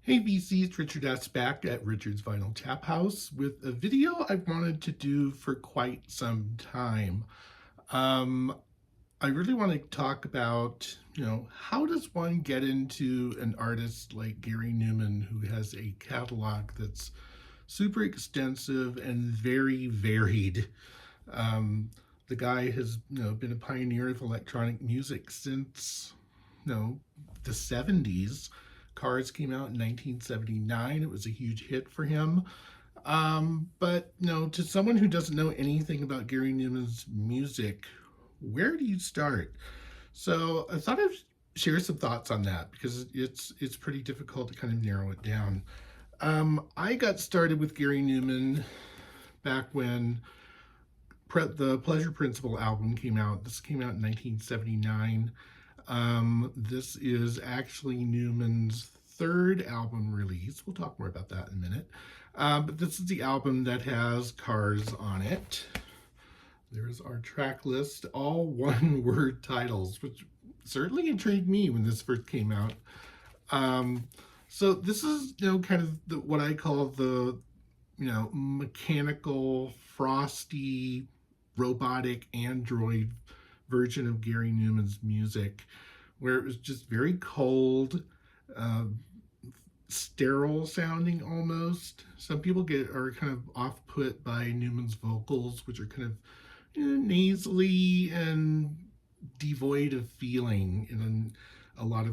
Hey VC, it's Richard S. back at Richard's Vinyl Tap House with a video I've wanted to do for quite some time. Um, I really want to talk about, how does one get into an artist like Gary Numan, who has a catalog that's super extensive and very varied. Um, the guy has, been a pioneer of electronic music since, you know, the 70s. Cars came out in 1979. It was a huge hit for him. But to someone who doesn't know anything about Gary Numan's music, where do you start? So I thought I'd share some thoughts on that because it's pretty difficult to kind of narrow it down. I got started with Gary Numan back when the Pleasure Principle album came out. This came out in 1979. This is actually Numan's third album release. We'll talk more about that in a minute. But this is the album that has Cars on it. There's our track list, all one-word titles, which certainly intrigued me when this first came out. So this is, kind of what I call the, mechanical, frosty, robotic android version of Gary Numan's music, where it was just very cold, uh, sterile sounding almost. Some people are kind of off put by Numan's vocals, which are kind of nasally and devoid of feeling in a lot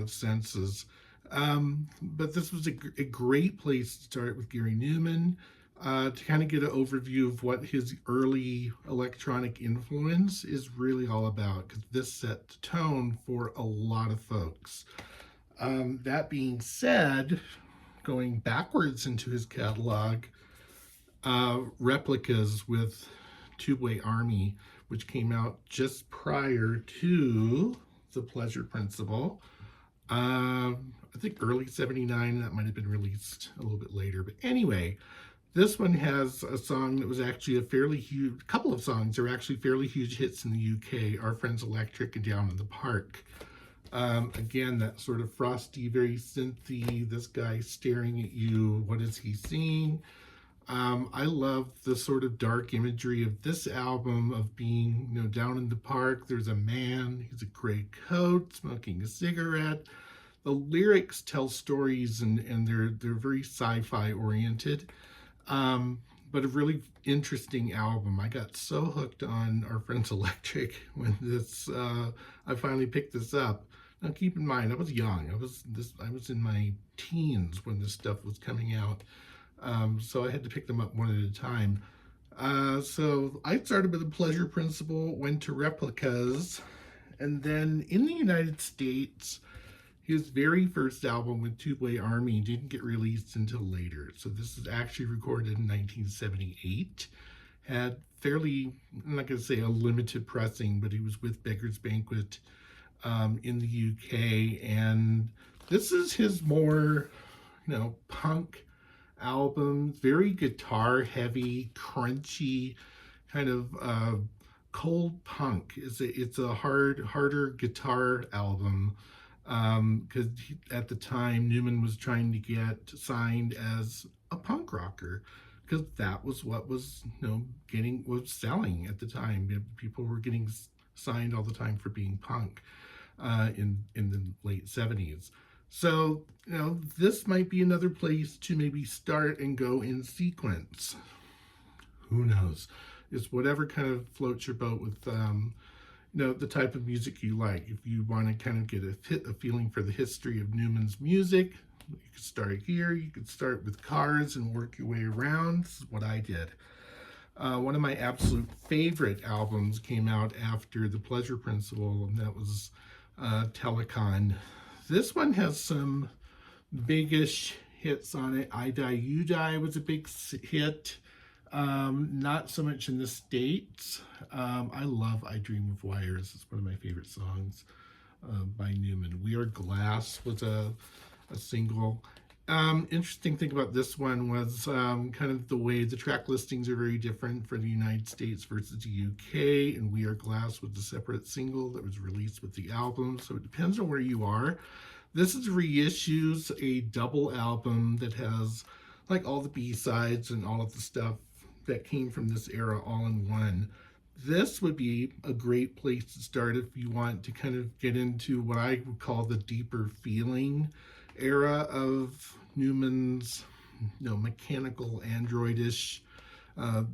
of senses. But this was a great place to start with Gary Numan. To kind of get an overview of what his early electronic influence is really all about, because this set the tone for a lot of folks. That being said, going backwards into his catalog, replicas with Tubeway Army, which came out just prior to the Pleasure Principle. I think early 79, that might have been released a little bit later. But anyway, this one has a song that was actually a couple of songs are actually fairly huge hits in the UK, Our Friends Electric and Down in the Park. Again, that sort of frosty, very synthy, this guy staring at you, what is he seeing? I love the sort of dark imagery of this album of being, down in the park. There's a man, he's a gray coat, smoking a cigarette. The lyrics tell stories and they're very sci-fi oriented. But a really interesting album. I got so hooked on Our Friends Electric when I finally picked this up. Now keep in mind, I was young. I was in my teens when this stuff was coming out. So I had to pick them up one at a time. So I started with the Pleasure Principle, went to replicas, and then in the United States, his very first album with Tubeway Army didn't get released until later. So this is actually recorded in 1978. Had fairly, I'm not going to say a limited pressing, but he was with Beggar's Banquet in the UK. And this is his more, punk album. Very guitar heavy, crunchy, kind of cold punk. It's a harder guitar album. Because at the time Numan was trying to get signed as a punk rocker, because that was what was was selling at the time. People were getting signed all the time for being punk in the late 70s. So this might be another place to maybe start and go in sequence. Who knows? It's whatever kind of floats your boat with the type of music you like. If you want to kind of get a feeling for the history of Numan's music, you could start here. You could start with Cars and work your way around. This is what I did. One of my absolute favorite albums came out after the Pleasure Principle, and that was Telecon. This one has some biggish hits on it. I Die, You Die was a big hit. Not so much in the States. I love I Dream of Wires. It's one of my favorite songs by Numan. We Are Glass was a single. Interesting thing about this one was kind of the way the track listings are very different for the United States versus the UK, and We Are Glass was a separate single that was released with the album, so it depends on where you are. This is reissues a double album that has like all the B-sides and all of the stuff that came from this era all in one. This would be a great place to start if you want to kind of get into what I would call the deeper feeling era of Numan's, mechanical androidish.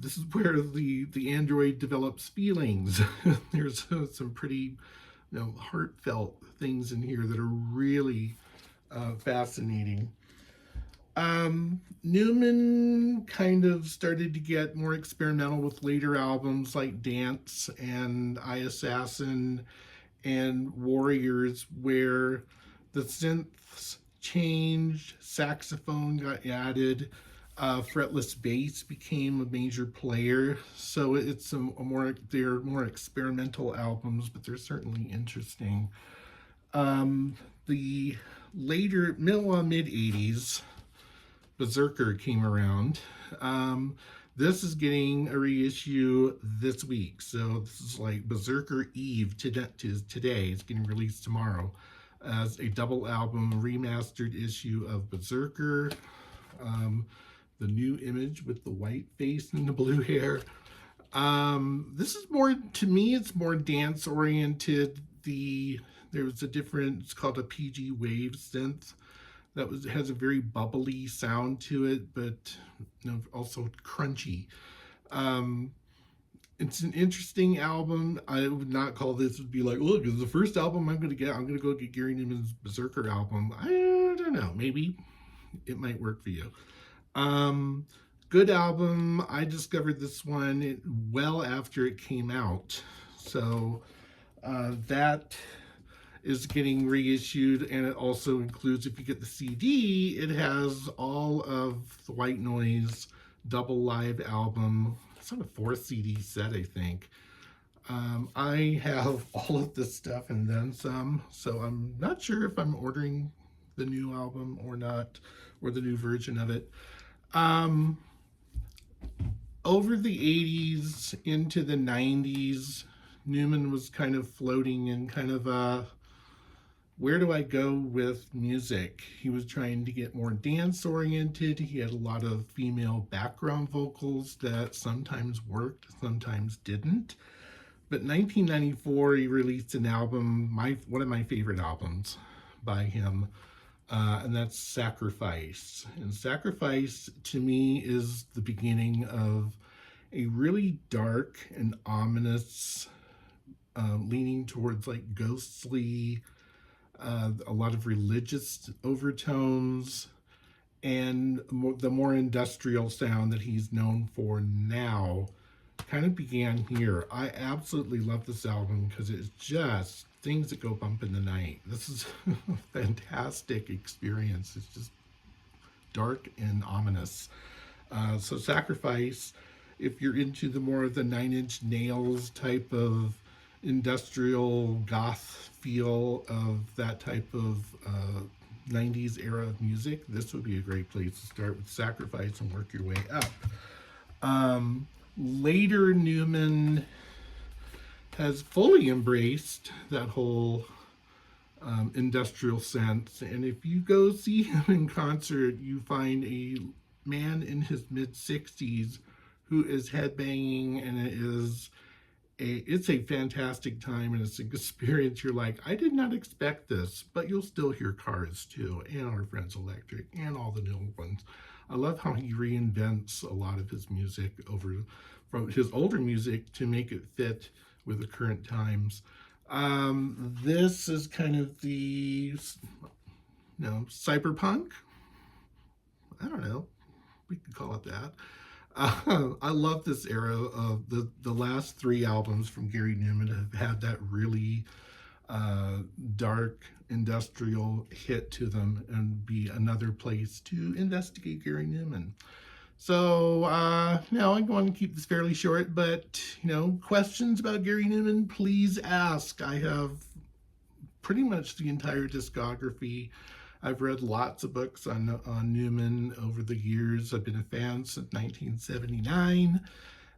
This is where the android develops feelings. There's some pretty, heartfelt things in here that are really fascinating. Numan kind of started to get more experimental with later albums like Dance and I Assassin and Warriors, where the synths changed, saxophone got added, fretless bass became a major player. So it's they're more experimental albums, but they're certainly interesting. The later mid 80s, Berserker came around. This is getting a reissue this week. So this is like Berserker Eve today. It's getting released tomorrow as a double album remastered issue of Berserker. The new image with the white face and the blue hair. This is more, to me, it's more dance oriented. There's a different, it's called a PG Wave synth that has a very bubbly sound to it, but also crunchy. It's an interesting album. I would not call this, would be like, look, it's the first album I'm going to get. I'm going to go get Gary Numan's Berserker album. I don't know. Maybe it might work for you. Good album. I discovered this one well after it came out. So that is getting reissued, and it also includes, if you get the CD, it has all of the White Noise double live album. It's on a 4 CD set, I think. I have all of this stuff and then some, so I'm not sure if I'm ordering the new album or not, or the new version of it. Over the 80s into the 90s, Numan was kind of floating in kind of a, where do I go with music? He was trying to get more dance oriented. He had a lot of female background vocals that sometimes worked, sometimes didn't. But 1994, he released an album, one of my favorite albums by him, and that's Sacrifice. And Sacrifice, to me, is the beginning of a really dark and ominous, leaning towards like ghostly, a lot of religious overtones, and the more industrial sound that he's known for now kind of began here. I absolutely love this album because it's just things that go bump in the night. This is a fantastic experience. It's just dark and ominous. So Sacrifice, if you're into the more of the Nine Inch Nails type of industrial goth feel of that type of 90s era of music, this would be a great place to start with Sacrifice and work your way up. Later, Numan has fully embraced that whole industrial sense, and if you go see him in concert, you find a man in his mid-60s who is headbanging, and it's a fantastic time, and it's an experience. You're like, I did not expect this, but you'll still hear Cars too, and Our Friends Electric, and all the new ones. I love how he reinvents a lot of his music from his older music to make it fit with the current times. This is kind of the, cyberpunk. I don't know. We could call it that. I love this era of the last 3 albums from Gary Numan have had that really dark industrial hit to them, and be another place to investigate Gary Numan. So now I'm going to keep this fairly short, but questions about Gary Numan, please ask. I have pretty much the entire discography. I've read lots of books on Numan over the years. I've been a fan since 1979,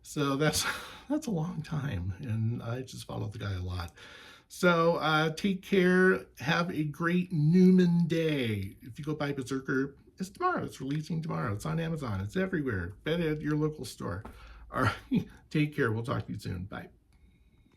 so that's a long time, and I just follow the guy a lot. So take care. Have a great Numan day. If you go buy Berserker, it's tomorrow. It's releasing tomorrow. It's on Amazon. It's everywhere. Bet at your local store. All right. Take care. We'll talk to you soon. Bye.